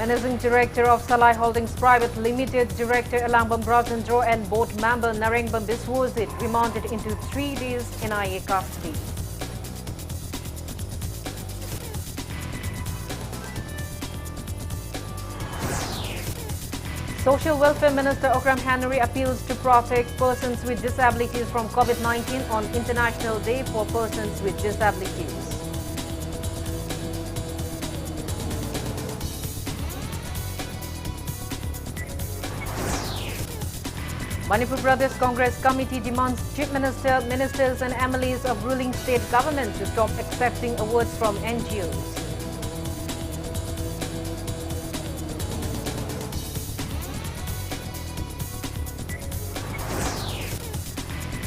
Managing Director of Salai Holdings Private Limited, Director Elangbam Brajendra and Board Member Narengbam Biswazit remanded into 3 days NIA custody. Social Welfare Minister Okram Henry appeals to protect persons with disabilities from COVID-19 on International Day for Persons with Disabilities. Manipur Pradesh Congress Committee demands Chief Minister, Ministers and MLAs of ruling state government to stop accepting awards from NGOs.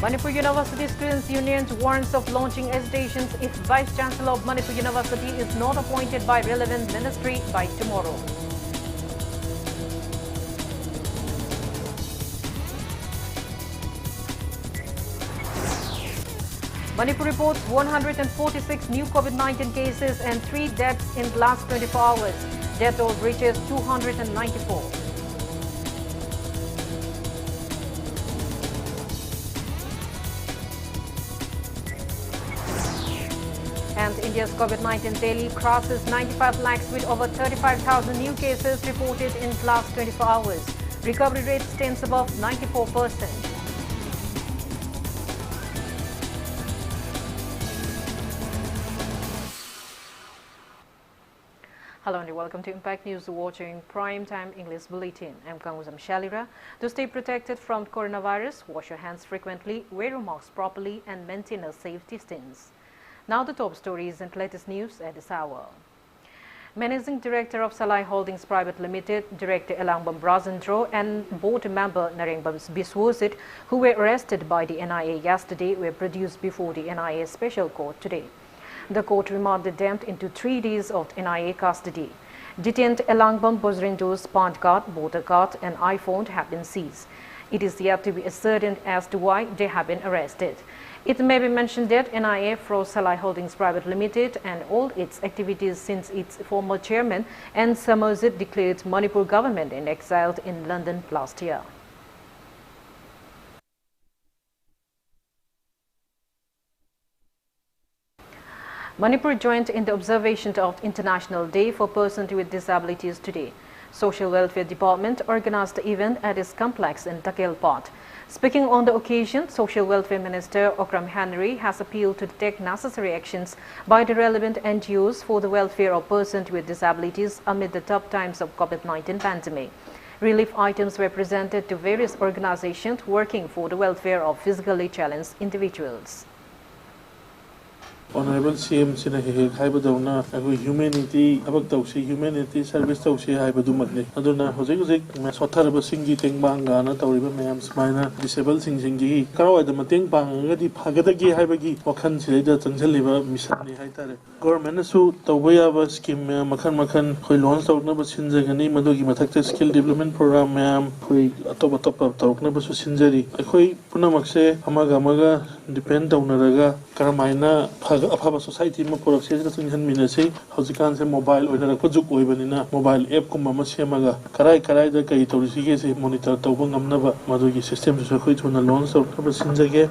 Manipur University Students' Union warns of launching agitations if Vice Chancellor of Manipur University is not appointed by relevant ministry by tomorrow. Manipur reports 146 new COVID-19 cases and 3 deaths in the last 24 hours. Death toll reaches 294. And India's COVID-19 daily crosses 95 lakhs with over 35,000 new cases reported in the last 24 hours. Recovery rate stands above 94%. Hello and welcome to Impact News, watching Prime Time English Bulletin. I'm Kangujam Shellyra. To stay protected from coronavirus, wash your hands frequently, wear your mask properly and maintain a safe distance. Now the top stories and latest news at this hour. Managing Director of Salai Holdings Private Limited, Director Elangbam Brajendra and Board Member Narengbam Biswazit, who were arrested by the NIA yesterday, were produced before the NIA Special Court today. The court remanded them into 3 days of NIA custody. Detained Elangbam Brajendro's PAN card, voter card and iPhone have been seized. It is yet to be ascertained as to why they have been arrested. It may be mentioned that NIA froze Salai Holdings Private Limited and all its activities since its former chairman and Samosit declared Manipur government and exiled in London last year. Manipur joined in the observation of International Day for Persons with Disabilities today. Social Welfare Department organized the event at its complex in Takel Part. Speaking on the occasion, Social Welfare Minister Okram Henry has appealed to take necessary actions by the relevant NGOs for the welfare of persons with disabilities amid the tough times of COVID-19 pandemic. Relief items were presented to various organizations working for the welfare of physically challenged individuals. Honorable CM sina haibadona humanity abak tawsi humanity service tawsi haibadumagni aduna hojik sotharaba singi tengbanga na tawriba mayam smaina disabled singi karawai da mateng bangadi phagadagi haibagi wakhan sileida changchaliba mission ni haitare government su tawbaya ba scheme makhan khoi launch tawna ba sinjagani madugi mathakte skill development program mayam khoi atop tawkna ba su sinjari khoi punamakse amaga depend tawnaraga karamaina afaba society ma production da tunghan minase haujikan se mobile oina ko juk oibanina mobile app kuma ma semaga karai da kai tawrisi ge se monitor tawba ngamnaba madugi system su khoi thuna launch tawba sinjage.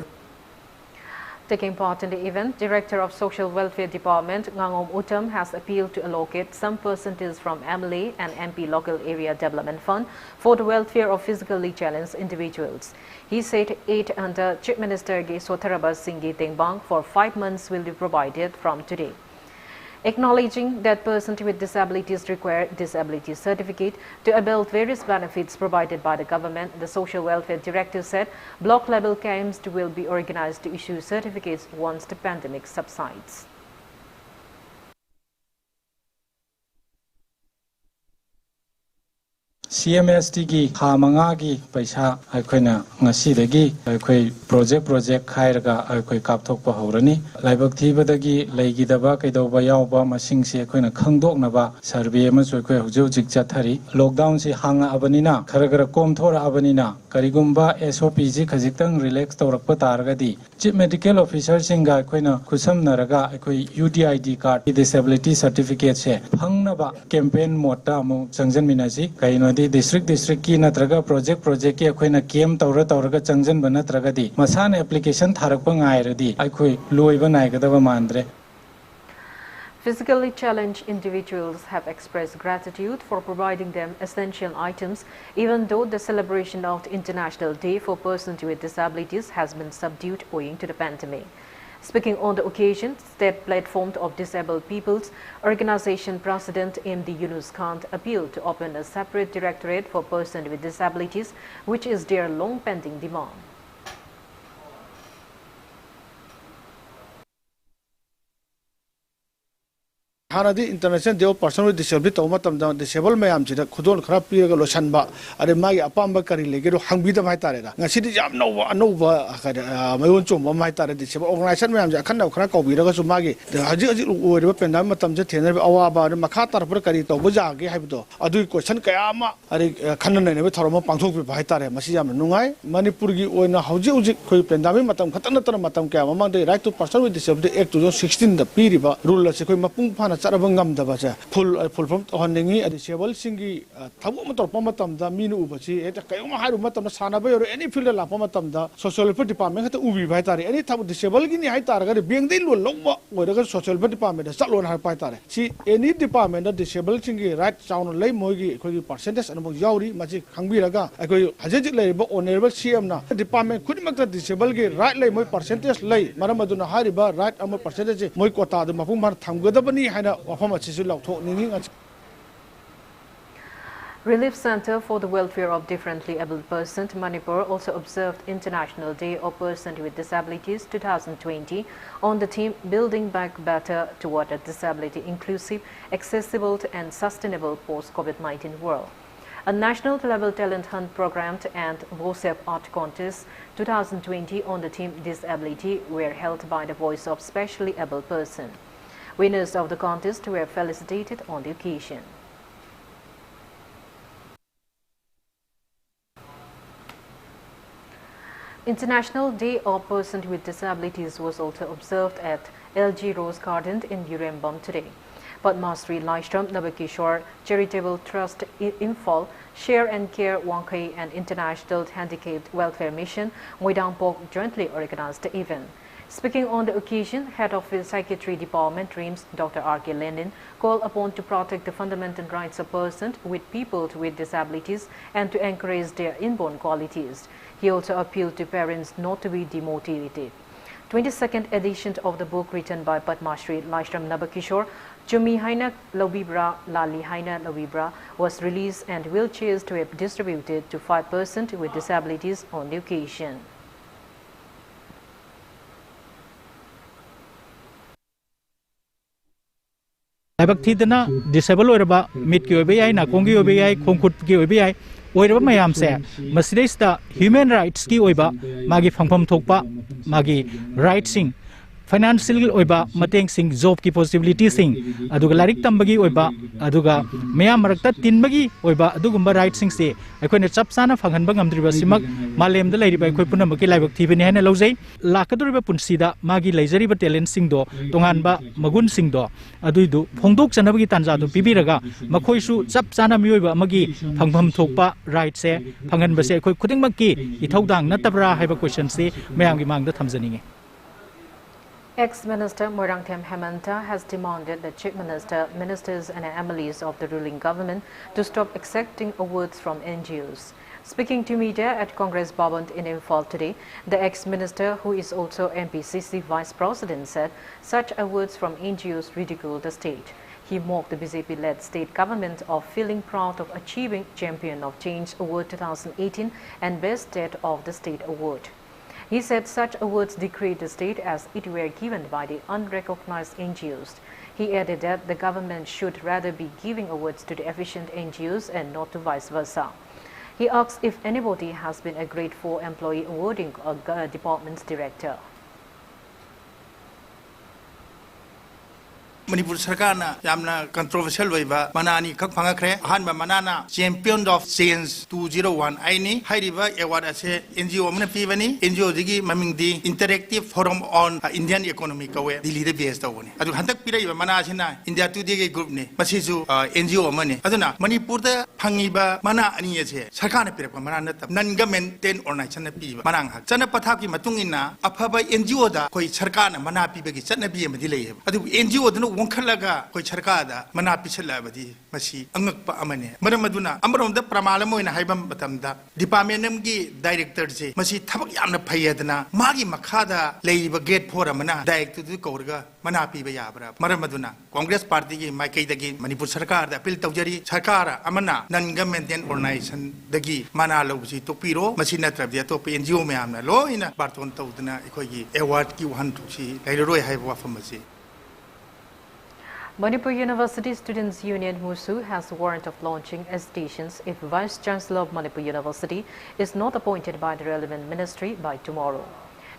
Taking part in the event, Director of Social Welfare Department Ngangom Uttam has appealed to allocate some percentage from MLA and MP Local Area Development Fund for the welfare of physically challenged individuals. He said aid under Chief Minister Ge Sotharaba Singhi Tengbang for 5 months will be provided from today. Acknowledging that persons with disabilities require disability certificate to avail various benefits provided by the government, the Social Welfare Director said block-level camps will be organized to issue certificates once the pandemic subsides. CMST gi hamanga gi paisa aikoina ngasi dagi aikoi project khairaga aikoi kapthok pa horani laibak thibadagi leigidaba kaidoba yawba masing se aikoina khangdoknaba survey ma choi khoi hujik chathari lockdown se hanga abanina khara kom thora abanina Karigumba SOPG Kazitang relax Torakpa Targadi. Chief Medical Officer Singa Quina Kusam Naraga, UDID card, disability certificate, Hangnaba campaign mota mo Changjan Minazi, Kainodi district ki natraga project Quina Kiem Taura Tauraga Changjan Banatragadi. Masan application Tharakpang Iradi, Luiban Aigadava Mandre. Physically challenged individuals have expressed gratitude for providing them essential items, even though the celebration of the International Day for Persons with Disabilities has been subdued owing to the pandemic. Speaking on the occasion, State Platform of Disabled Peoples Organization President MD Yunus Khan appealed to open a separate directorate for persons with disabilities, which is their long-pending demand. Hanadi International Day of Persons with Disability Omatam Disabled Mayam Chida Kudon Krapi Losanba Ademai Apamba Kari Legero Hambida Maitara. Nasidi Jam Nova Mayunchum Maitara Disabled Organization Mayam Jakana Krako Viraga Sumagi, the Haji over Pendamatam Jetan Awaba, Makata Prakari Bujagi Habdo, Adu question Kayama, Kanan and Toroma Pantok Baitare, Masiam Nungai, Manipurgi Oina Hauji Pendami Matam Katanata Matam Kama, the right to person with disability Act 2016, the Piriba, rule Sekuma Sarabangam Dabaja, full from Honningi, a disabled singi, Tabumator Pomatam, Minu Ubachi, at a Kayamaharumatam Sanabe or any field of Pomatam, the social department at Ubi Vitari, any type of disabled Guinea Hitar, being the Loma, whatever social department, the Salon Harpatare. See, any department that disabled singi, right sound lay mogi, percentage and Yauri, Magic Hangiraga, I go Hajit labor or never CM. The department could make the disabled right lay my percentage lay, Maramaduna Hariba, right among percentage, Moikota, the Mapumar Tangadabani. Relief Center for the Welfare of Differently Abled Persons, Manipur, also observed International Day of Persons with Disabilities 2020 on the theme Building Back Better toward a Disability Inclusive, Accessible and Sustainable Post-COVID-19 World. A national level talent hunt program and WOSEP art contest 2020 on the theme Disability were held by the Voice of Specially Able Person. Winners of the contest were felicitated on the occasion. International Day of Persons with Disabilities was also observed at LG Rose Garden in Urembam today. Padmasri Laishram Nabakishore Charitable Trust Infol, Share and Care Wankai and International Handicapped Welfare Mission Moidampok jointly organized the event. Speaking on the occasion, Head of the Psychiatry Department, RIMS, Dr. R.K. Lenin, called upon to protect the fundamental rights of persons with people with disabilities and to encourage their inborn qualities. He also appealed to parents not to be demotivated. 22nd edition of the book written by Padmashri Laishram Nabakishore, Chumi Haina Lawibra Lali Haina Lawibra, was released and wheelchairs to be distributed to 5 persons with disabilities on the occasion. Laibak thidana disable oraba mid ki obai na kongi obai khongkhut ki obai oiraba mayam se masreista human rights ki oiba magi phangpham thokpa magi rights sing financial oiba mateng sing job ki possibility sing aduga larik tambagi oiba aduga mayam marakta tinbagi oiba adugumba rights sing se aikoina chapsana phanghanba ngamdriba simak malem da lairiba akoi punamaki laibak thibani hena lojai lakaduriba punsida magi leijariba talent sing do tonganba magun sing do aduidu phongdok chanabagi tanja do pibiraga makhoisu chapsana mioiba magi phangpham thokpa right se phanghanba se akoi khudingmakki ithaudang natabra haiba question se mayamgi mangda thamjaninge. Ex-Minister Moirangthem Hemanta has demanded the Chief Minister, Ministers and MLAs of the ruling government to stop accepting awards from NGOs. Speaking to media at Congress Bhavan in Imphal today, the ex-minister, who is also MPCC Vice President, said such awards from NGOs ridicule the state. He mocked the BJP-led state government of feeling proud of achieving Champion of Change Award 2018 and Best State of the State Award. He said such awards degrade the state as it were given by the unrecognized NGOs. He added that the government should rather be giving awards to the efficient NGOs and not to vice versa. He asked if anybody has been a grade 4 employee awarding a department's director. Manipur Sarkarna yamna controversial waiba manani khak phangakre ahanba manana Champion of Change 201 aini hairiba award ase NGO amna pibani NGO digi mamingdi Interactive Forum on Indian Economy kawe Delhi de base tawni adu hantak piraiba mana asina India Today ge group ne masisu NGO amane aduna Manipur da phangiba mana ani ase sarkarna pirakpa mana nat non government organization na piba manang hak chana pathak ki matungina afaba NGO da koi sarkarna mana piba gi chatna bi amadi lei adu NGO da wongkhalaga koi sarkar da mana pichla badi masi angakpa amane maramaduna amrom da pramala moina haibam batamda department gi director je masi thabak yamna phayadna magi makhada leiba gate for amana director du kaurga mana piba yabra maramaduna Congress party gi maikai dagi Manipur sarkar da appeal tawjari sarkar amana non government organization dagi mana lobsi topiro masi natrabya to NGO me amna lo ina barton tawdna ikoi gi award ki wan tusi lairoi haiba famasi. Manipur University Students Union MUSU has a warrant of launching agitations if Vice Chancellor of Manipur University is not appointed by the relevant ministry by tomorrow.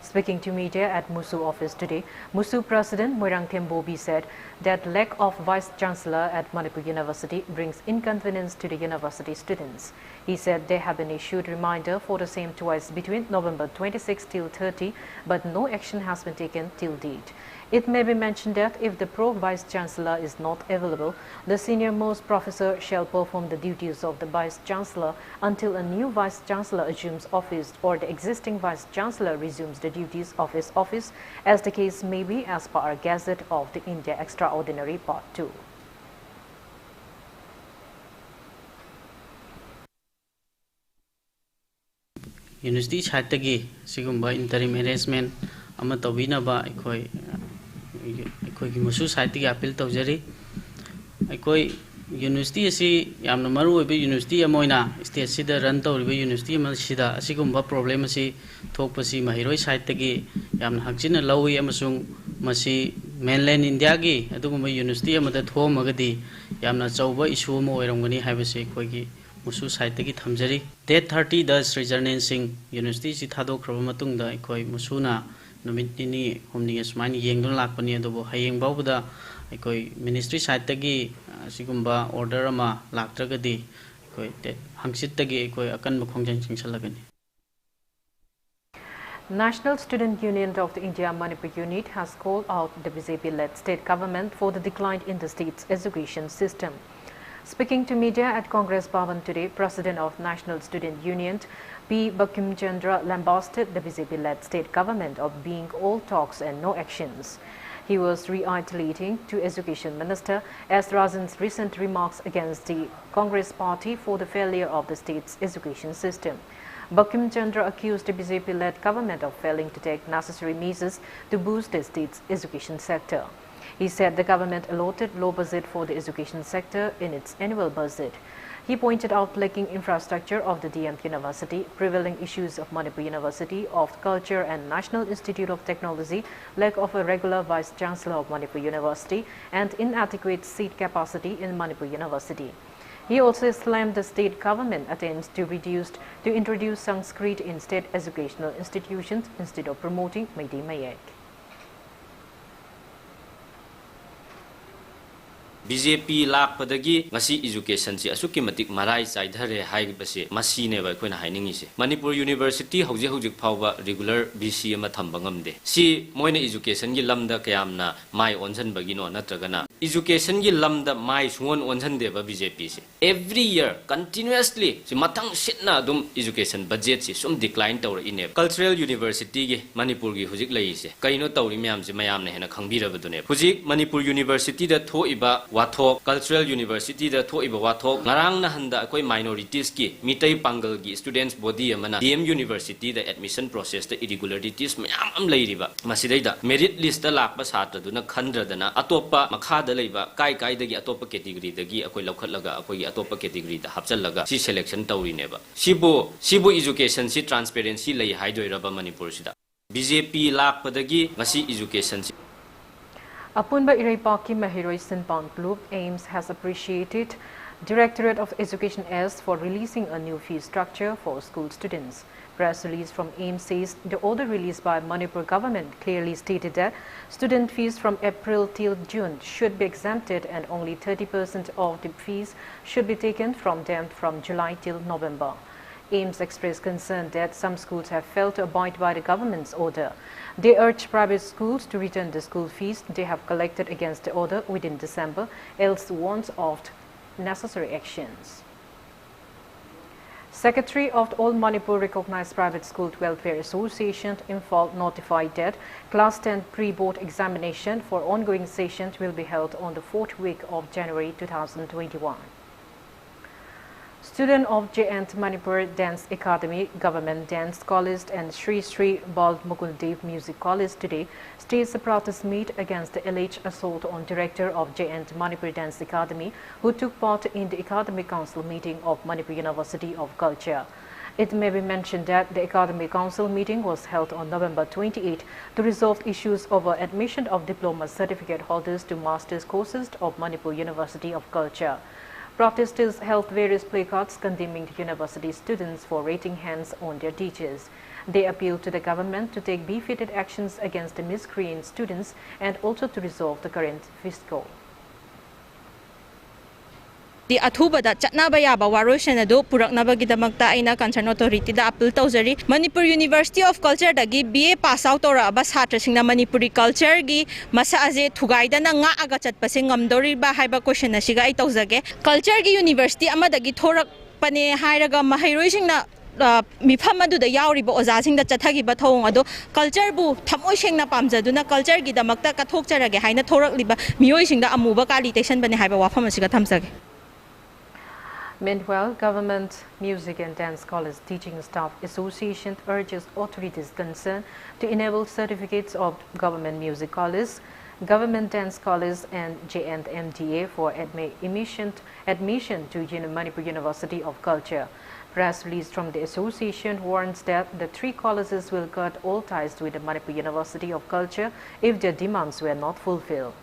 Speaking to media at MUSU office today, MUSU President Moirang Thembobi said that lack of Vice Chancellor at Manipur University brings inconvenience to the university students. He said they have been issued reminder for the same twice between November 26 till 30, but no action has been taken till date. It may be mentioned that if the Pro-Vice Chancellor is not available, the senior-most professor shall perform the duties of the Vice Chancellor until a new Vice Chancellor assumes office or the existing Vice Chancellor resumes the duties of his office, as the case may be as per our Gazette of the India Extraordinary Part 2. University chatagi sigumba interim arrangement ama tawina ba ikoi ki musu site ki appeal tawjari ikoi university asi yamna maru oibe university amoina state sida run tawribe university ma sida asigumba problem asi thokpasi mahiroi site tagi yamna hakjina lawi amasung masi mainland India gi adugumba university amada thomagadi yamna chauba issue mo oirongani haibase koi gi musu site tagi thamjari date 30 das Rejarnan Singh University si thadokhraba matungda ikoi musuna numit ni homni asmani yengdon lakpani adobo hayeng bawda ikoi ministry side tagi sigumba order ama laktragadi ikoi te hangsit tagi ikoi akan khongjang chingsalagani. National Student Union of the India Manipur Unit has called out the BJP-led state government for the decline in the state's education system. Speaking to media at Congress Bhavan today, President of National Student Union P. Bakim Chandra lambasted the BJP-led state government of being all talks and no actions. He was reiterating to Education Minister S. Rajan's recent remarks against the Congress party for the failure of the state's education system. Bakim Chandra accused the BJP-led government of failing to take necessary measures to boost the state's education sector. He said the government allotted low budget for the education sector in its annual budget. He pointed out lacking infrastructure of the DMT University, prevailing issues of Manipur University of Culture and National Institute of Technology, lack of a regular Vice Chancellor of Manipur University, and inadequate seat capacity in Manipur University. He also slammed the state government attempts to introduce Sanskrit in state educational institutions instead of promoting Meidi Mayek. BJP lakpadagi ngasi education si asuki matik marai chaidhare haibase masine ba koina hainingi se Manipur University hojik phawba regular BC ama thamba ngamde si moina education gi lamda kayamna mai onjan bagi no natragana education gi lamda mai sungon onjan de ba BJP se every year continuously si matang sitna dum education budget si sum decline tawra ine cultural university gi Manipur gi hojik lai se kaino tawri myam si mayam ne hena khangbira badune hojik Manipur University da thoiba wathok cultural university da thoiba wathok ngarang na handa koi minorities ki mitai pangal gi students body amana DM University da admission process da irregularities mayam am leiriba masidai da merit list da lakba satra duna khandra dana atopa makha da leiba kai dagi atopa category dagi akoi laukhatlaga akoi atopa category da hapchallaga si selection tawri neba sibo education si transparency lei haidoiraba Manipur sida BJP lakpadagi ngasi education si Apunba Iraipaki Mahiroi Sinpan Club Ames has appreciated Directorate of Education asked for releasing a new fee structure for school students. Press release from AIMS says the order released by Manipur government clearly stated that student fees from April till June should be exempted and only 30% of the fees should be taken from them from July till November. AIMS expressed concern that some schools have failed to abide by the government's order. They urge private schools to return the school fees they have collected against the order within December, else warns of necessary actions. Secretary of the All Manipur Recognized Private School Welfare Association Imphal notified that Class 10 pre-board examination for ongoing sessions will be held on the 4th week of January 2021. Student of J&T Manipur Dance Academy, Government Dance College and Sri Sri Bal Mukuldev Music College today staged a protest meet against the alleged assault on Director of J&T Manipur Dance Academy, who took part in the Academic Council meeting of Manipur University of Culture. It may be mentioned that the Academic Council meeting was held on November 28 to resolve issues over admission of diploma certificate holders to master's courses of Manipur University of Culture. Protesters held various placards condemning the university students for raising hands on their teachers. They appealed to the government to take befitted actions against the miscreant students and also to resolve the current fiscal. The Athubada Chatnabaya Bawaroshan Ado Puraknabagidamagta Aina Concern Authority da appeal Tozari Manipur University of Culture Dagi BA pass out or Abas Hatrasing Manipuri culture gi Masaze Tugaida Nga Agachat Passing Dori Bahaiba question Shiga Itozage Culture gi University Amadagi Torak Pane Hairaga Mahirosing na Mifamadu the Yauribo Ozazing the Chatagi Batong Ado culture bu Tamoshing na Pamzaduna culture gi the Makta Katokcha Haina Torak Liba Mioishing the Amuba Kalitation Banihaba Wafamasiga Tamsag. Meanwhile, Government Music and Dance College Teaching Staff Association urges authorities concerned to enable certificates of Government Music College, Government Dance College and J&MDA for admission to Manipur University of Culture. Press release from the association warns that the three colleges will cut all ties with the Manipur University of Culture if their demands were not fulfilled.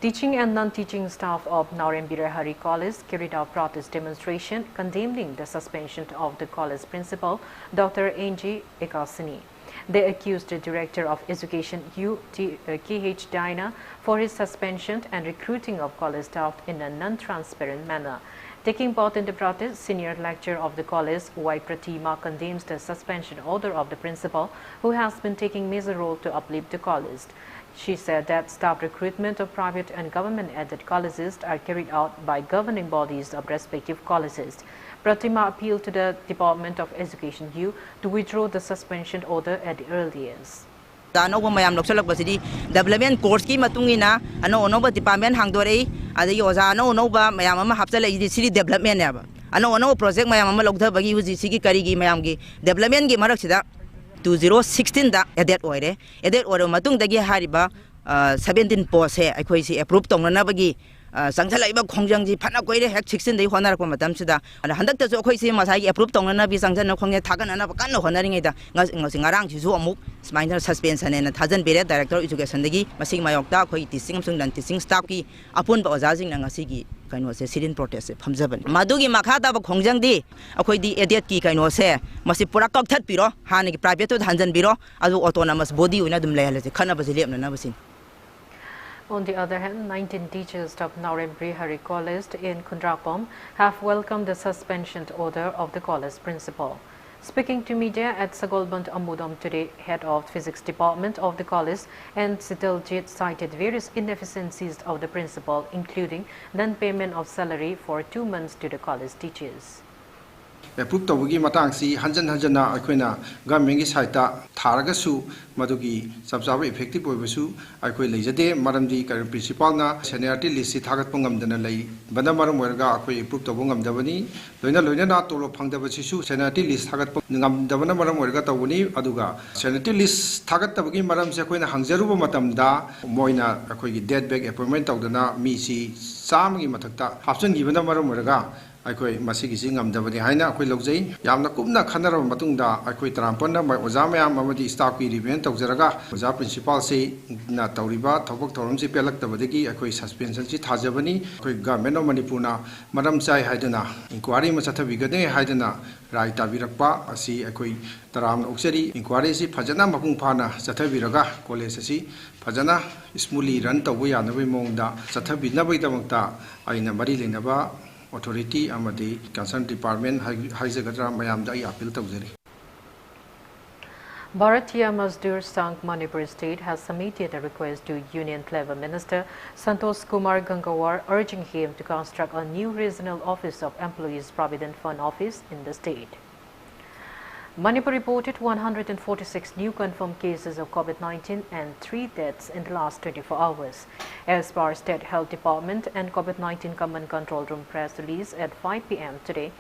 Teaching and non-teaching staff of Narembira Hari College carried out protest demonstration condemning the suspension of the college principal, Dr. Angie Ekasini. They accused the Director of Education K.H. Dina for his suspension and recruiting of college staff in a non-transparent manner. Taking part in the protest, senior lecturer of the college, Y. Pratima, condemns the suspension order of the principal, who has been taking major role to uplift the college. She said that staff recruitment of private and government-aided colleges are carried out by governing bodies of respective colleges. Pratima appealed to the Department of Education U to withdraw the suspension order at the earliest. Development course ki matungina ano department hangdore ada yoza ano ba mayam ama hapsala city development ya ano project mayam ama logda bagi huji sigi karigi mayam gi development gi marak sida 2016 da edit oire matung dagi hariba 17 post he akhoi si approve tongna bagi sangthalaiba khongjang ji phana koire hek 16 dai honar ko matam sida handak ta jo akhoi si masai approve tongna bi sangjan khongye thagana na kan no honaring ida ngarang ji ju amuk minor suspension and Thajan Bere Director of Education dagi masing mayokta akhoi teaching sung dan teaching staff ki apun ba ojajing na ngasi gi kaino se sirin protest phamjaban madugi makhada ba khongjang di akhoi di edit ki kaino se masi pura kak that piro hani ki private to hanjan biro adu autonomous body una dum lehale se khana basile na basin. On the other hand, 19 teachers of Narembri Hari College in Kundrapom have welcomed the suspension order of the college principal. Speaking to media at Sagolband Amudam today, head of physics department of the college and Sitaljit cited various inefficiencies of the principal, including non-payment of salary for 2 months to the college teachers. Approve tawagi matang si hanjan na akoina government gi saita tharaga su madugi sabsaba effective oibasu akoi leijade maramdi ka principal na seniority list si thagat pungam dana lei bana maram werga akoi approve tawongam dabani loina na tolo phangdaba sisu seniority list thagat pungam dabana maram werga tawuni aduga seniority list thagat tabagi maram se akoina hangjaruba matamda moina akoi gi dead back appointment tawdana mi si samgi mathakta hapsan gibana maram werga ꯑꯩꯈꯣꯏ ꯃꯁꯤꯒꯤꯁꯤ ꯉꯝꯗꯕꯅꯤ ꯍꯥꯏꯅ ꯑꯩꯈꯣꯏ ꯂꯧꯖꯩ ꯌꯥꯝꯅ ꯀꯨꯞꯅ ꯈꯟꯅꯔꯕ ꯃꯇꯨꯡꯗ ꯑꯩꯈꯣꯏ ꯇꯔꯥꯝꯄꯟꯅ ꯑꯣꯖꯥ ꯃꯌꯥꯝ ꯑꯃꯗꯤ ꯁ꯭ꯇꯥꯐꯀꯤ ꯔꯤꯚꯤꯌꯨ ꯇꯧꯖꯔꯒ ꯑꯣꯖꯥ ꯄ꯭ꯔꯤꯟꯁꯤꯄꯥꯜꯁꯤꯅ ꯇꯧꯔꯤꯕ ꯊꯕꯛ ꯊꯧꯔꯝꯁꯤ ꯄꯦꯜꯂꯛꯇꯕꯗꯒꯤ ꯑꯩꯈꯣꯏ ꯁꯁꯄꯦꯟꯁꯟꯁꯤ ꯊꯥꯖꯕꯅꯤ ꯑꯩꯈꯣꯏ ꯒꯚꯔꯟꯃꯦꯟꯠ ꯑꯣꯐ ꯃꯅꯤꯄꯨꯔꯅ ꯃꯔꯝ ꯆꯥꯏ ꯍꯥꯏꯗꯨꯅ ꯏꯟꯀ꯭ꯋꯥꯔꯤ ꯑꯃ ꯆꯠꯊꯕꯤꯒꯅꯤ ꯍꯥꯏꯗꯨꯅ ꯔꯥꯏ ꯇꯥꯕꯤꯔꯛꯄ ꯑꯁꯤ ꯑꯩꯈꯣꯏ ꯇꯔꯥꯝꯅ ꯑꯣꯛꯆꯔꯤ ꯏꯟꯀ꯭ꯋꯥꯔꯤꯁꯤ ꯐꯖꯅ ꯃꯄꯨꯡ ꯐꯥꯅ ꯆꯠꯊꯕꯤꯔꯒ ꯀꯣꯂꯦꯖ ꯑꯁꯤ ꯐꯖꯅ ꯁ꯭ꯃꯨꯠꯂꯤ ꯔꯟ ꯇꯧꯕ ꯌꯥꯅꯕꯒꯤ ꯃꯑꯣꯡꯗ ꯆꯠꯊꯕꯤꯅꯕꯒꯤꯗꯃꯛꯇ ꯑꯩꯅ ꯃꯔꯤ ꯂꯩꯅꯕ authority amadi concerned department haizagadra mayamda I appeal tawjari. Bharatiya Mazdoor Sangh Manipur State has submitted a request to Union Clever Minister Santosh Kumar Gangawar urging him to construct a new regional office of Employees Provident Fund office in the state. Manipur reported 146 new confirmed cases of COVID-19 and 3 deaths in the last 24 hours. As per State Health Department and COVID-19 Command Control Room press release at 5 p.m. today,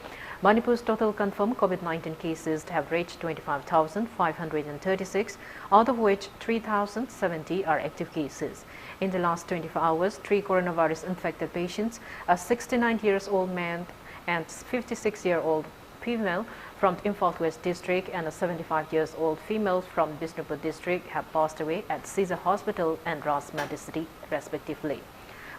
Manipur's total confirmed COVID-19 cases have reached 25,536, out of which 3,070 are active cases. In the last 24 hours, 3 coronavirus infected patients, a 69-year-old man and 56-year-old female from Imphal West District and a 75-year-old female from Bishnupur District have passed away at Caesar Hospital and Ras Medicity, respectively.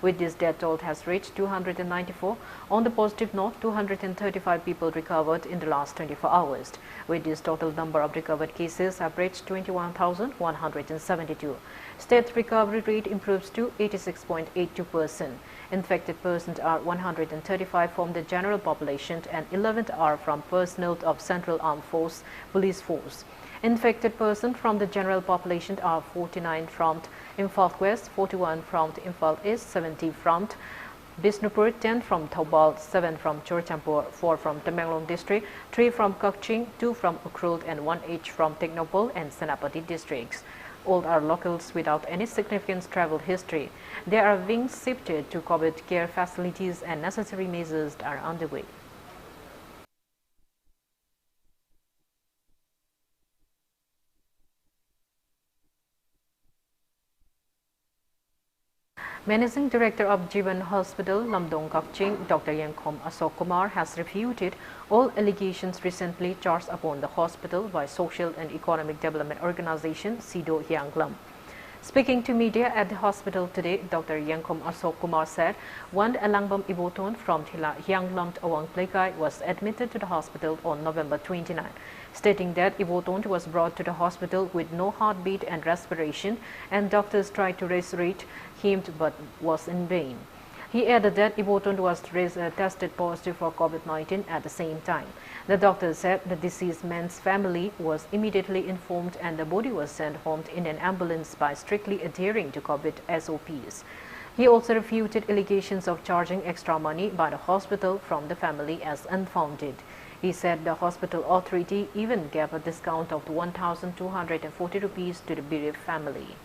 With this death toll has reached 294. On the positive note, 235 people recovered in the last 24 hours. With this total number of recovered cases have reached 21,172. State recovery rate improves to 86.82%. Infected persons are 135 from the general population and 11 are from personnel of Central Armed Force, Police Force. Infected persons from the general population are 49 from Imphal West, 41 from Imphal East, 70 from Bishnupur, 10 from Thoubal, 7 from Churchampur, 4 from Tamenglong District, 3 from Kangujam, 2 from Ukhrul and 1 each from Technopol and Senapati districts. All are locals without any significant travel history. They are being shifted to COVID care facilities and necessary measures are underway. Managing Director of Jivan Hospital, Lamdong Kangujam, Dr. Yankom Asok Kumar has refuted all allegations recently charged upon the hospital by Social and Economic Development Organization, SIDO Hyanglam. Speaking to media at the hospital today, Dr. Yankom Asok Kumar said one Alangbam Iboton from Hyanglam Awang Plekai was admitted to the hospital on November 29, stating that Iboton was brought to the hospital with no heartbeat and respiration, and doctors tried to resuscitate him but was in vain. He added that Iboton was tested positive for COVID-19 at the same time. The doctor said the deceased man's family was immediately informed and the body was sent home in an ambulance by strictly adhering to COVID SOPs. He also refuted allegations of charging extra money by the hospital from the family as unfounded. He said the hospital authority even gave a discount of 1,240 rupees to the bereaved family.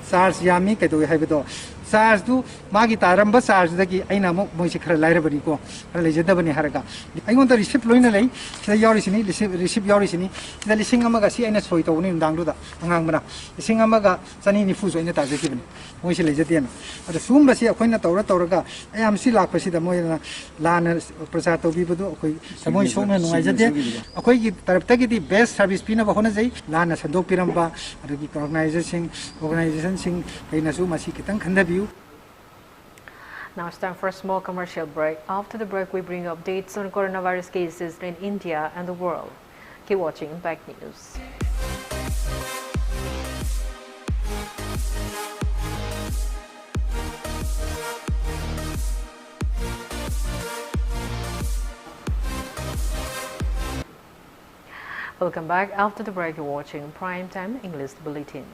SARS yami kedo haibedo SARS du magi taramba SARS dagi aina mo moisi khara lairabani ko khara lejadabani haraga aingon da receipt loina lei sida yori sini receipt yori sini sida lising amaga si aina soi tawni ndang du da angang bana lising amaga chani ni fu soina tajekibani moisi lejadiana ada sumba si akoina tawraga ayam si lakpa si da moina lana prasar tobi budu akoi samoi sona nungai jade akoi gi tarapta gi di best service pina ba hona jai lana sandok piramba adagi organization Now it's time for a small commercial break. After the break, we bring updates on coronavirus cases in India and the world. Keep watching Impact News. Welcome back. After the break, you're watching Primetime English Bulletin.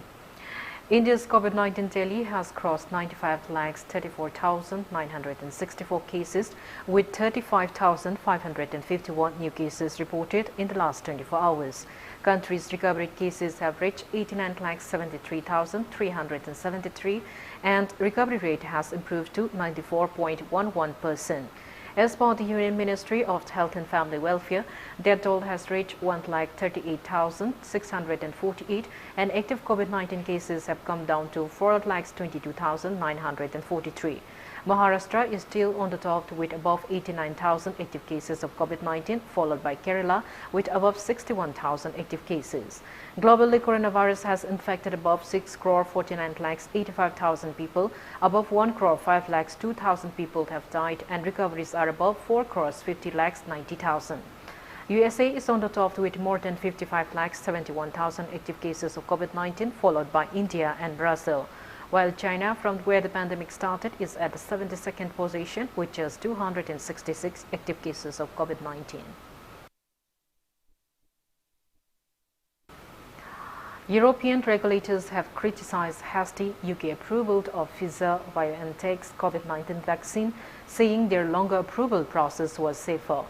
India's COVID-19 tally has crossed 95,34,964 cases, with 35,551 new cases reported in the last 24 hours. Country's recovered cases have reached 89,73,373 and recovery rate has improved to 94.11%. As per the Union Ministry of Health and Family Welfare, death toll has reached 1,38,648 and active COVID-19 cases have come down to 4,22,943. Maharashtra is still on the top with above 89,000 active cases of COVID-19, followed by Kerala with above 61,000 active cases. Globally, coronavirus has infected above 6 crore 49 lakhs 85,000 people, above 1 crore 5 lakhs 2,000 people have died, and recoveries are above 4 crores 50 lakhs 90,000. USA is on the top with more than 55 lakhs 71,000 active cases of COVID-19, followed by India and Brazil, while China, from where the pandemic started, is at the 72nd position with just 266 active cases of COVID-19. European regulators have criticized hasty UK approval of Pfizer-BioNTech's COVID-19 vaccine, saying their longer approval process was safer.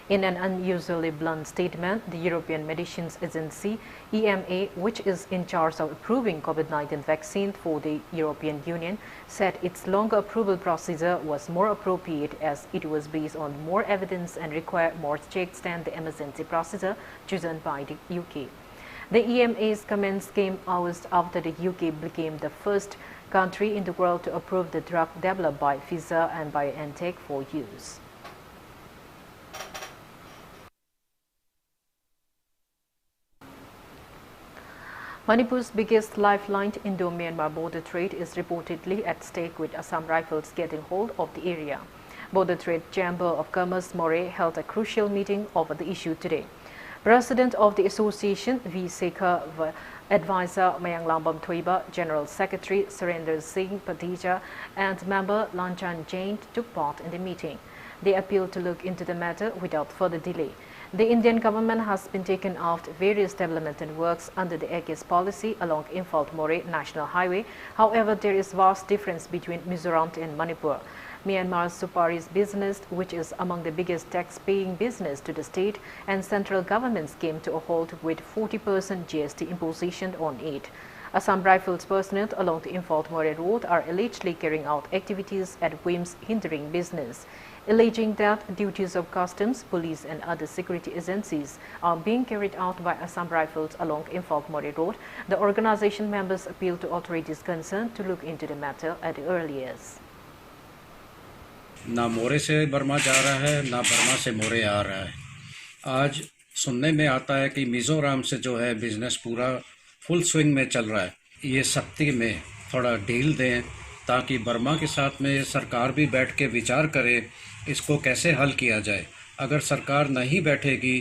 In an unusually blunt statement, the European Medicines Agency, EMA, which is in charge of approving COVID-19 vaccine for the European Union, said its longer approval procedure was more appropriate as it was based on more evidence and required more checks than the emergency procedure chosen by the UK. The EMA's comments came hours after the UK became the first country in the world to approve the drug developed by Pfizer and BioNTech for use. Manipur's biggest lifeline to Indo-Myanmar border trade is reportedly at stake, with Assam Rifles getting hold of the area. Border Trade Chamber of Commerce Moray held a crucial meeting over the issue today. President of the association, V. Sekha, Advisor Mayang Lambam Thoiba, General Secretary Surrender Singh Patija, and member Lanchan Jain took part in the meeting. They appealed to look into the matter without further delay. The Indian government has been taken off various development works under the AGS policy along Imphal-Moray National Highway. However, there is vast difference between Mizoram and Manipur. Myanmar's Supari's business, which is among the biggest tax-paying business to the state, and central governments came to a halt with 40% GST imposition on it. Assam Rifles personnel along the Imphal-Moray road are allegedly carrying out activities at whims, hindering business. Alleging that duties of customs, police and other security agencies are being carried out by Assam Rifles along Imphal-Moray road, the organization members appeal to authorities concerned to look into the matter at the earliest. ना मोरे से Burma जा रहा है, ना Burma से मोरे आ रहा है। आज सुनने में आता है कि मिजोरम से जो है बिजनेस पूरा फुल स्विंग में चल रहा है। ये सख्ती में थोड़ा ढील दें ताकि बर्मा के साथ में सरकार भी बैठ के विचार करे इसको कैसे हल किया जाए। अगर सरकार नहीं बैठेगी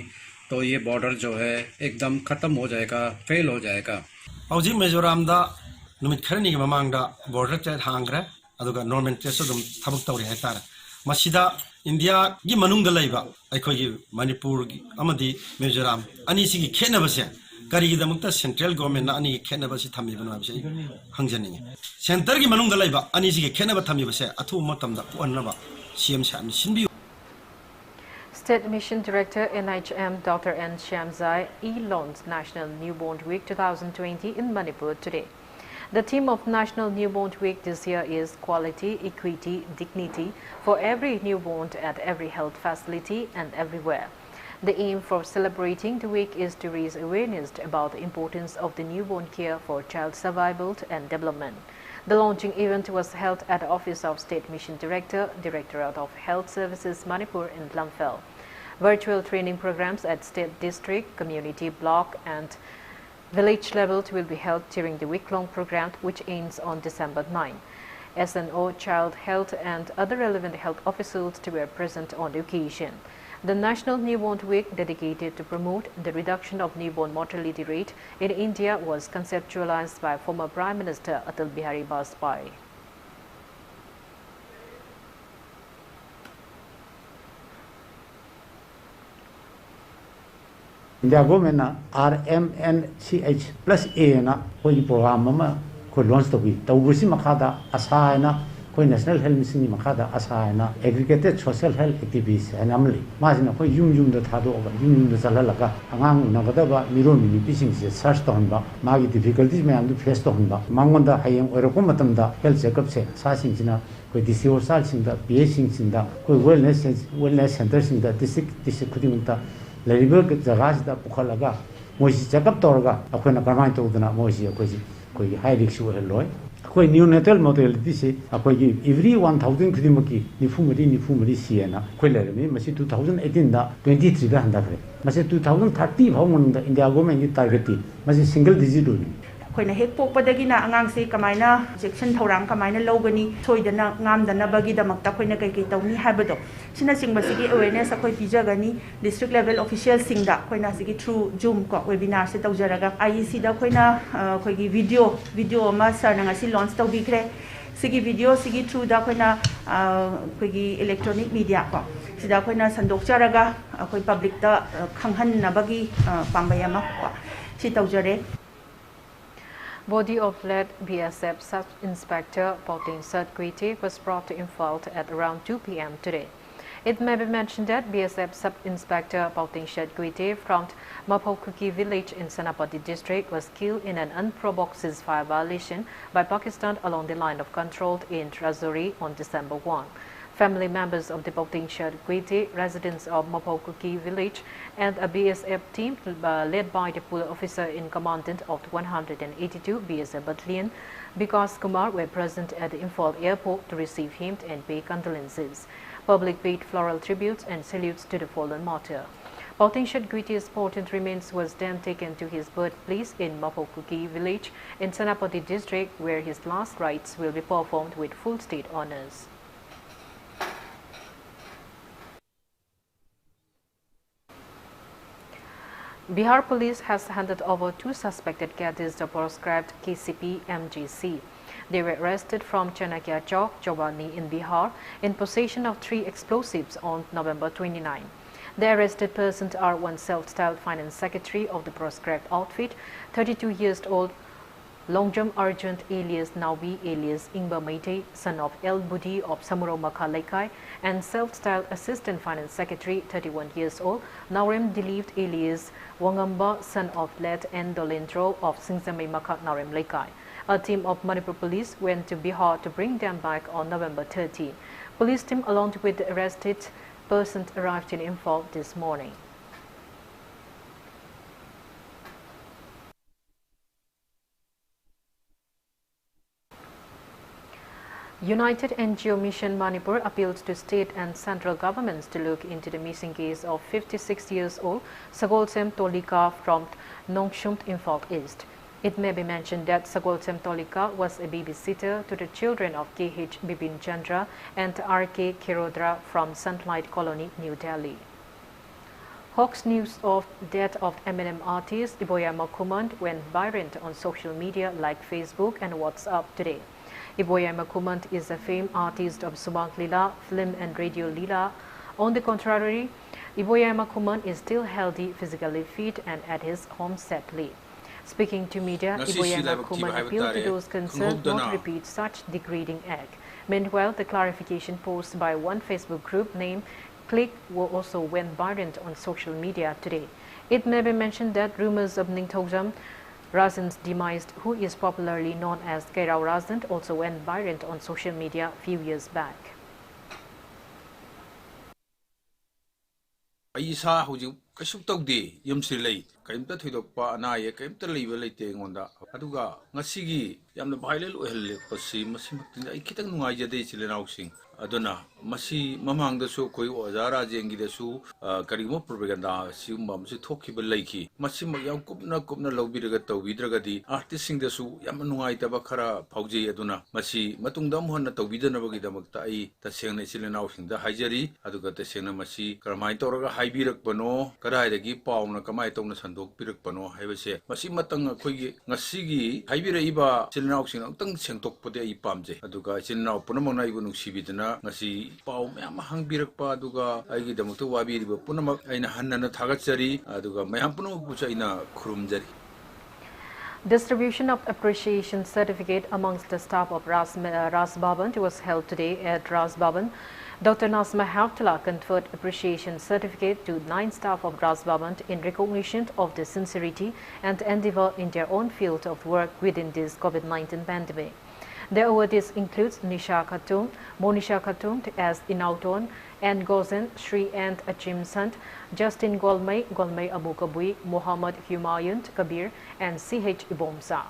तो ये बॉर्डर जो है एकदम ख़त्म हो जाएगा, फेल हो जाएगा। हौजी मिजोरम दा नुमित खरनी के ममांगदा बॉर्डर चेक हांग्रे अदुगा नॉर्मल टेस्ट दम थबक तौरी हैतार मसीदा इंडिया की मनुंगदा लैबा अखोगी मणिपुर की अमदी मिजोरम अनीसिगी खेनबसे करीगिदमक्ता सेंट्रल गवर्नमेंट अनी खेनबसे थमिबन वाबसे हंजनिंगे सेंटर की मनुंगदा लैबा अनीसिगी खेनब थमिबसे अथु मतमदा पुअनबा सीएम सामने सिनबि। State Mission Director NHM Dr. N. Shamzai launched National Newborn Week 2020 in Manipur today. The theme of National Newborn Week this year is Quality, Equity, Dignity for every newborn at every health facility and everywhere. The aim for celebrating the week is to raise awareness about the importance of the newborn care for child survival and development. The launching event was held at the Office of State Mission Director, Directorate of Health Services, Manipur in Lamphel. Virtual training programs at state, district, community, block and village levels will be held during the week-long program, which ends on December 9. SNO, Child Health and other relevant health officials were present on the occasion. The National Newborn Week, dedicated to promote the reduction of newborn mortality rate in India, was conceptualized by former Prime Minister Atal Bihari Vajpayee. India government RMNCH plus A na koi program ma koi launch to bi tawusi makada asa na koi national health mission makada asa na aggregated social health activities anamli majina koi yum da thado ba yum da chalalaga angang na gada ba miro mini pising se search to ba magi difficulties me am face to ba mangonda hayeng orokom matam da health checkup se sa sing sina koi DCO sal sing da PH sing da koi wellness center sing da district khudimung ta Lariber Zagas da Pukalaga, Moisi Jacob Torga, Akona Karman to the Moisi, Koi high risk loy. ꯑꯩꯈꯣꯏ neonatal mortality ꯑꯩꯈꯣꯏꯒꯤ every 1000 ꯈꯨꯗꯤꯡꯃꯛꯀꯤ 94 ꯁꯤꯌꯦꯅ ꯑꯩꯈꯣꯏ ꯂꯩꯔꯝꯃꯤ ꯃꯁꯤ 2018ꯗ 23ꯗ ꯍꯟꯊꯈ꯭ꯔꯦ ꯃꯁꯤ 2030 ꯐꯥꯎ ꯃꯅꯨꯡꯗ India ꯒꯣꯔꯃꯦꯟꯒꯤ ꯇꯥꯔꯒꯦꯠꯇꯤ ꯃꯁꯤ ꯁꯤꯡꯒꯜ ꯗꯤꯖꯤꯠ ꯑꯣꯏꯅꯤ ꯑꯩꯈꯣꯏꯅ ꯍꯦꯛ ꯄꯣꯛꯄꯗꯒꯤꯅ ꯑꯉꯥꯡꯁꯦ ꯀꯃꯥꯏꯅ ꯖꯦꯛꯁꯟ ꯊꯧꯔꯥꯡ ꯀꯃꯥꯏꯅ ꯂꯧꯒꯅꯤ ꯁꯣꯏꯗꯅ ꯉꯥꯝꯗꯅꯕꯒꯤꯗꯃꯛꯇ ꯑꯩꯈꯣꯏꯅ ꯀꯩ ꯇꯧꯅꯤ ꯍꯥꯏꯕꯗꯣ ꯁꯤꯅꯆꯤꯡꯕꯁꯤꯒꯤ ꯑꯦꯋꯦꯌꯔꯅꯦꯁ ꯑꯩꯈꯣꯏ ꯄꯤꯖꯒꯅꯤ ꯗꯤꯁꯇ꯭ꯔꯤꯛ ꯂꯦꯚꯦꯜ ꯑꯣꯐꯤꯁꯤꯌꯦꯜꯁꯤꯡꯗ ꯑꯩꯈꯣꯏꯅ ꯁꯤꯒꯤ ꯊ꯭ꯔꯨ ꯖꯨꯝ ꯀꯣ ꯋꯦꯕꯤꯅꯥꯔꯁꯦ ꯇꯧꯖꯔꯒ IECꯗ ꯑꯩꯈꯣꯏꯅ ꯑꯩꯈꯣꯏꯒꯤ ꯚꯤꯗꯤꯑꯣ ꯑꯃ ꯁꯔꯅ ꯉꯁꯤ ꯂꯣꯟꯆ ꯇꯧꯕꯤꯈ꯭ꯔꯦ ꯁꯤꯒꯤ ꯚꯤꯗꯤꯑꯣꯁꯤꯒꯤ ꯊ꯭ꯔꯨꯗ ꯑꯩꯈꯣꯏꯅ ꯑꯩꯈꯣꯏꯒꯤ ꯏꯂꯦꯛꯇ꯭ꯔꯣꯅꯤꯛ ꯃꯤꯗꯤꯌꯥ ꯀꯣ ꯁꯤꯗ ꯑꯩꯈꯣꯏꯅ ꯁꯟꯗꯣꯛꯆꯔꯒ ꯑꯩꯈꯣꯏ ꯄꯕ꯭ꯂꯤꯛꯇ ꯈꯪꯍꯟꯅꯕꯒꯤ ꯄꯥꯝꯕꯩ ꯑꯃ ꯀꯣ ꯁꯤ ꯇꯧꯖꯔꯦ Body of late BSF Sub-Inspector Bulletin Sadquiti was brought to Imphal at around 2 p.m. today. It may be mentioned that BSF Sub-Inspector Bulletin Sadquiti from Maphokuki village in Senapati district was killed in an unprovoked ceasefire violation by Pakistan along the line of control in Rajouri on December 1. Family members of the Bulletin Sadquiti, residents of Maphokuki village, and a BSF team led by the police officer in commandant of the 182 BSF Battalion, Vikas Kumar, were present at the Imphal airport to receive him and pay condolences. Public paid floral tributes and salutes to the fallen martyr. Bulletin Sadquiti's important remains was then taken to his birthplace in Maphokuki village in Senapati district, where his last rites will be performed with full state honors. Bihar police has handed over 2 suspected caddies the proscribed KCP MGC. They were arrested from Chanakya Chowk, Chobani in Bihar in possession of 3 explosives on November 29. The arrested persons are one self-styled finance secretary of the proscribed outfit, 32-year-old Longjam Arjun alias Naubi alias Ingba Meitei, son of El Budi of Samuro Makhalaikai, and self-styled assistant finance secretary, 31 years old, Naurem Dilived alias Wangamba, son of late N. Dolindro of Singzame Makat Naurem Laikai. A team of Manipur police went to Bihar to bring them back on November 30. Police team along with the arrested persons arrived in Imphal this morning. United NGO Mission Manipur appealed to state and central governments to look into the missing case of 56-year-old Sagolsem Tolika from Nongshumpt, Imphal East. It may be mentioned that Sagolsem Tolika was a babysitter to the children of KH Bipin Chandra and RK Kirodra from Sunlight Colony, New Delhi. Hawks news of death of Eminem artist Iboya Makumand went viral on social media like Facebook and WhatsApp today. Iboya Makumand is a famed artist of Subang Lila, film and radio Lila. On the contrary, Iboya Makumand is still healthy, physically fit and at his home safely. Speaking to media, Iboya Makumand appealed to those concerned not to repeat such degrading act. Meanwhile, the clarification post by one Facebook group named Click also went viral on social media today. It may be mentioned that rumors of Kangujam Razan's demise, who is popularly known as Kairao Razan, also went viral on social media a few years back. Aisa hujung kasuk tawdi yumsi lay kaimta thidokpa anaya kaimta leiba leite ngonda aduga ngasigi yamna viral oihelle pasi masimaktinda ai khitang nungaijade chilenausing aduna masi mamangdasu koi ozara jengidasu karimo propaganda siumba masi thokiba leiki masi magyam kupna lobiraga tawbidragadi artist singdasu yamna nungaitaba khara phaujei aduna masi matungdam honna tawbidanabagi damakta ai tasengna chilenausingda haijari aduga tasengna masi karamai toraga haibirakpano kadaidagi pauna kamai tongna sandok pirakpano haibase masi matang akhoi ngasigi haibiraiba chilenausing angtang sengtokpode ai pamje aduga chilenau punamangna ibu nuksibidana ngasi pau mayam hangbirakpa aduga aigi damakta wabiriba punamak aina hannana thagachari aduga mayam punamak bucha aina khurumjari. Distribution of appreciation certificate amongst the staff of Ras Bhavan was held today at Ras Bhavan. Dr. Nasma Haftala conferred appreciation certificate to 9 staff of Ras Bhavan in recognition of their sincerity and endeavor in their own field of work within this COVID-19 pandemic. The awardees include Nisha Khatum, Monisha Khatum as Inauton, and Gozen, Shri and Achim Sant, Justin Golmay, Golmay Abu Kabui, Muhammad Humayun Kabir, and CH Ibomsa.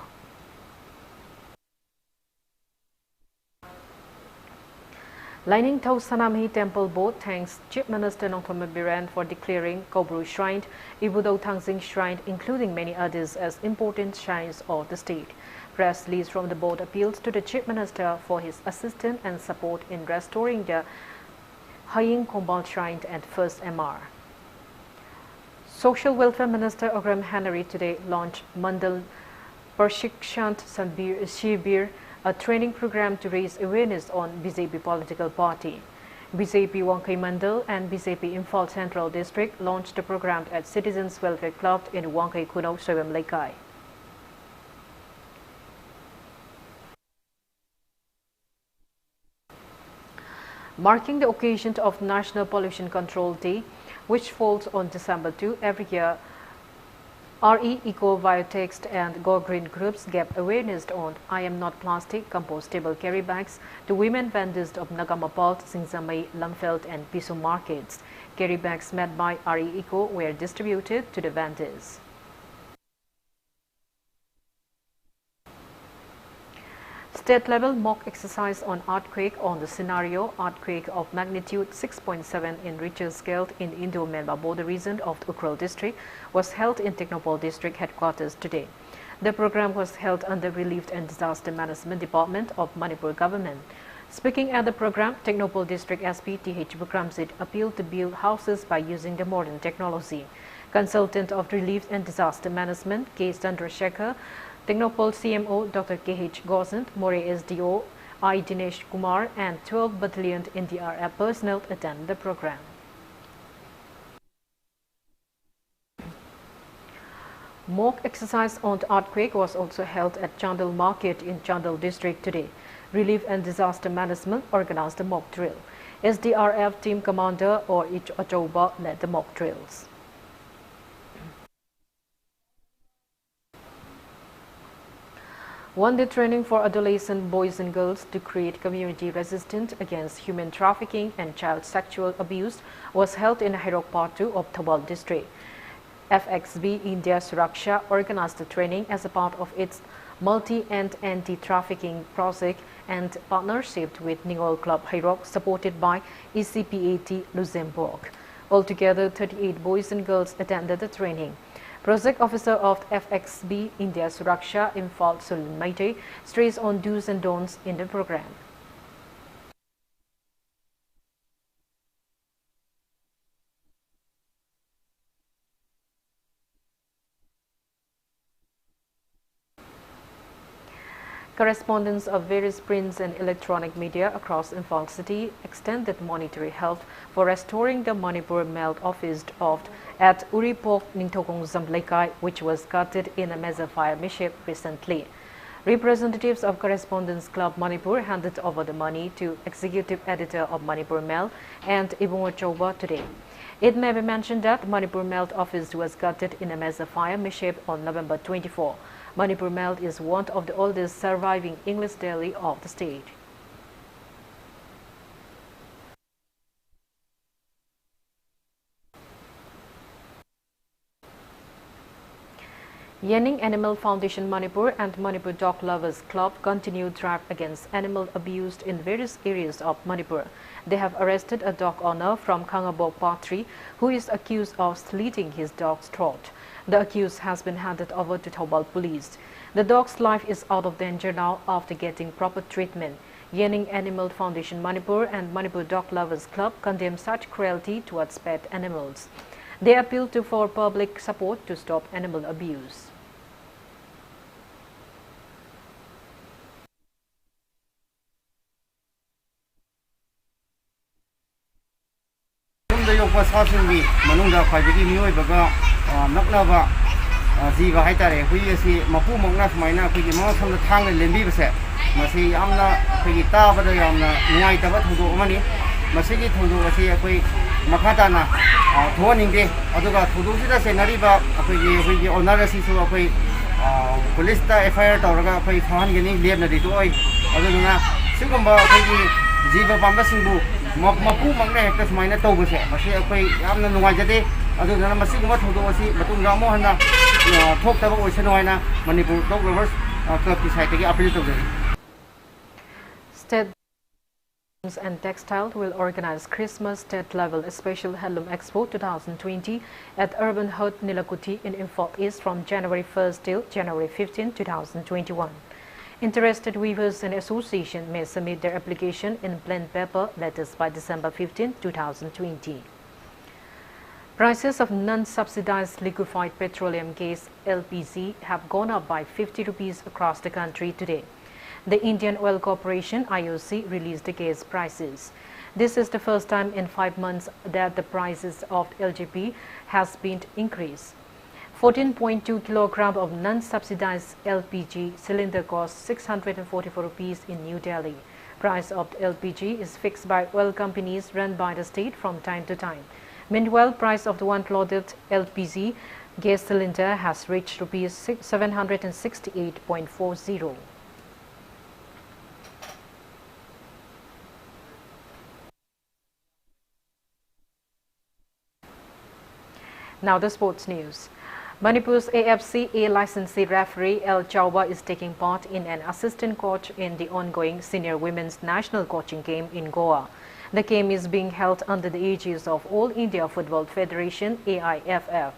Lining Thau Sanamhi Temple Board thanks Chief Minister Nongthom Biren for declaring Kobru Shrine, Ibudau Thangsing Shrine, including many others, as important shrines of the state. Press release from the board appeals to the Chief Minister for his assistance and support in restoring the Haying Kombal Shrine and First MR. Social Welfare Minister Ogram Henry today launched Mandal Parshikshant Shibir, a training program to raise awareness on BJP political party. BJP Wangkai Mandal and BJP Imphal Central District launched the program at Citizens Welfare Club in Wangkai Kunau, Soyam Laikai. Marking the occasion of National Pollution Control Day, which falls on December 2 every year, RE Eco Biotext and Go Green groups gave awareness on I Am Not Plastic compostable carry bags to women vendors of Nagamapalt, Singzamai, Lamfeld and Piso markets. Carry bags made by RE Eco were distributed to the vendors. State-level mock exercise on earthquake on the scenario earthquake of magnitude 6.7 in Richter scale in Indo-Myanmar border region of the Ukhrul district was held in Technopole district headquarters today. The program was held under Relief and Disaster Management Department of Manipur government. Speaking at the program, Technopole district SP T.H. Bukramsit appealed to build houses by using the modern technology. Consultant of Relief and Disaster Management K. Chandrasekhar, Technopole CMO Dr. K.H. Gosant, More SDO, I. Dinesh Kumar and 12 Battalion NDRF personnel attend the program. Mock exercise on the earthquake was also held at Chandal Market in Chandal district today. Relief and Disaster Management organized the mock drill. SDRF team commander or Ich Achoba led the mock drills. One-day training for adolescent boys and girls to create community resistance against human trafficking and child sexual abuse was held in Hairok Part 2 of Thobal district. FXB India Suraksha organized the training as a part of its multi-end anti-trafficking project and partnership with Ningol Club Hairok, supported by ECPAT Luxembourg. Altogether, 38 boys and girls attended the training. Project Officer of FXB India Suraksha Imphal Sulun Maite stressed on do's and don'ts in the program. Correspondents of various prints and electronic media across Imphal city extended monetary help for restoring the Manipur Melt office at Uripok Ningthokong Zamblaikai, which was gutted in a major fire mishap recently. Representatives of Correspondents Club Manipur handed over the money to Executive Editor of Manipur Melt and Ibungo Choba today. It may be mentioned that Manipur Melt office was gutted in a major fire mishap on November 24. Manipur Melt is one of the oldest surviving English dairy of the state. Yening Animal Foundation Manipur and Manipur Dog Lovers Club continue drive against animal abuse in various areas of Manipur. They have arrested a dog owner from Kangabok Part 3 who is accused of slitting his dog's throat. The accused has been handed over to Thobal police. The dog's life is out of danger now after getting proper treatment. Yening Animal Foundation Manipur and Manipur Dog Lovers Club condemn such cruelty towards pet animals. They appeal for public support to stop animal abuse. 사슴이 만웅다 과지기 미워이버가 낙나바 지가 하이타레 후이에시 마푸 먹나 스마이나 그게 뭐 섬도 탕을 렘비버세 마시 암나 그게 따버도 암나 누아이타바 통도 어머니 마시기 통도 것이 거의 마카다나 도원인게 어두가 도도시다 세나리바 그게 오나라시소 거의 폴리스타 FIR 떠러가 거의 상한게니 리앱나리 도이 어두가 지금 뭐 거기 지바 밤바싱부 mapu makna hekta sumaina tawbase masi akoi yamna nungaijade aduna masiguma thodosi matunga mo hana thoktaba oisano haina Manipur Dog Lovers Club ki site gi appeal tawjari. and Textile will organize Christmas state-level Special Handloom Expo 2020 at Urban Hut Nilakuti in Imphal East from January 1st till January 15, 2021. Interested weavers and association may submit their application in plain paper letters by December 15, 2020. Prices of non-subsidized liquefied petroleum gas (LPG) have gone up by 50 rupees across the country today. The Indian Oil Corporation (IOC) released the gas prices. This is the first time in 5 months that the prices of LGP has been increased. 14.2 kg of non-subsidized LPG cylinder costs 644 rupees in New Delhi. Price of LPG is fixed by oil companies run by the state from time to time. Meanwhile, price of the one-loaded LPG gas cylinder has reached rupees 768.40. Now the sports news. Manipur's AFC A licensee referee El Chauba is taking part in an assistant coach in the ongoing senior women's national coaching game in Goa. The game is being held under the aegis of All India Football Federation AIFF.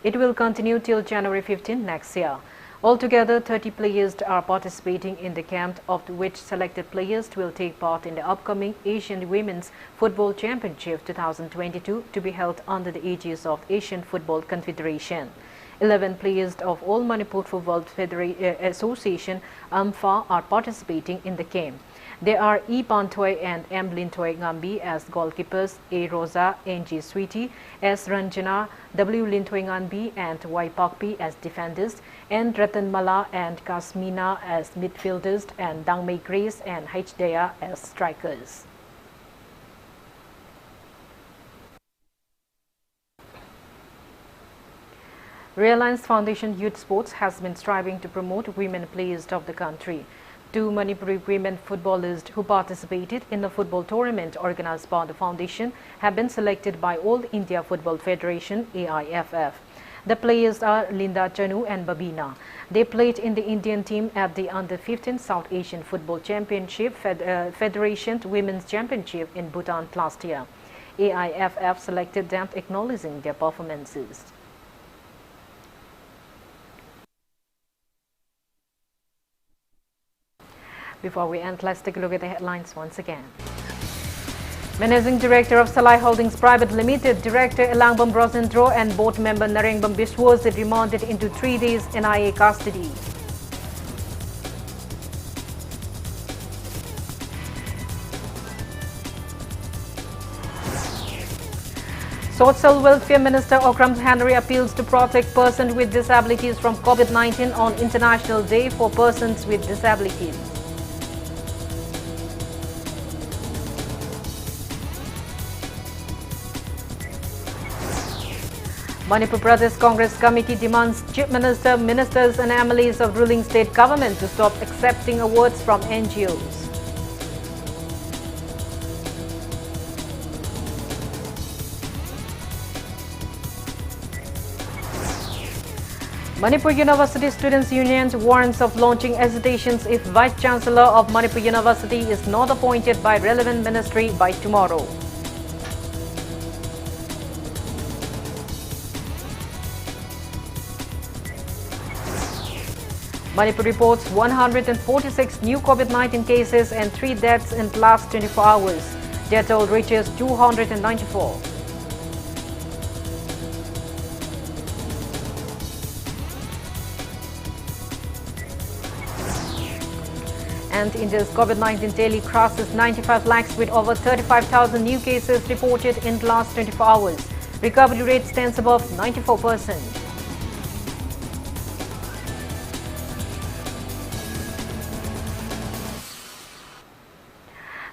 It will continue till January 15 next year. Altogether, 30 players are participating in the camp, of which selected players will take part in the upcoming Asian Women's Football Championship 2022 to be held under the aegis of Asian Football Confederation. 11 players of All Manipur Football Association (AMFA) are participating in the game. They are E. Pantoy and M. Lintoy Ngambi as goalkeepers, A. Rosa, N.G. Sweetie, S. Ranjana, W. Lintoy Ngambi and Y. Pakpi as defenders, N. Ratan Mala and Kasmina as midfielders, and Dangmei Grace and H. Daya as strikers. Reliance Foundation Youth Sports has been striving to promote women players of the country. 2 Manipuri women footballers who participated in the football tournament organized by the foundation have been selected by All India Football Federation AIFF. The players are Linda Chanu and Babina. They played in the Indian team at the Under-15 South Asian Football Championship Federation Women's Championship in Bhutan last year. AIFF selected them, acknowledging their performances. Before we end, let's take a look at the headlines once again. Managing Director of Salai Holdings Private Limited, Director Elangbam Brosendro and Board Member Narengbam Biswas are remanded into 3 days NIA custody. Social Welfare Minister Okram Henry appeals to protect persons with disabilities from COVID-19 on International Day for Persons with Disabilities. Manipur Pradesh Congress Committee demands Chief Minister, Ministers and MLAs of ruling state government to stop accepting awards from NGOs. Manipur University Students' Union warns of launching agitations if Vice Chancellor of Manipur University is not appointed by relevant ministry by tomorrow. Manipur reports 146 new COVID-19 cases and 3 deaths in the last 24 hours. Death toll reaches 294. And India's COVID-19 daily crosses 95 lakhs with over 35,000 new cases reported in the last 24 hours. Recovery rate stands above 94%.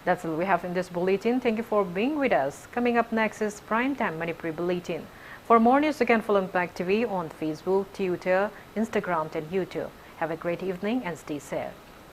That's all we have in this bulletin. Thank you for being with us. Coming up next is Primetime Manipuri Bulletin. For more news, you can follow Impact TV on Facebook, Twitter, Instagram and YouTube. Have a great evening and stay safe.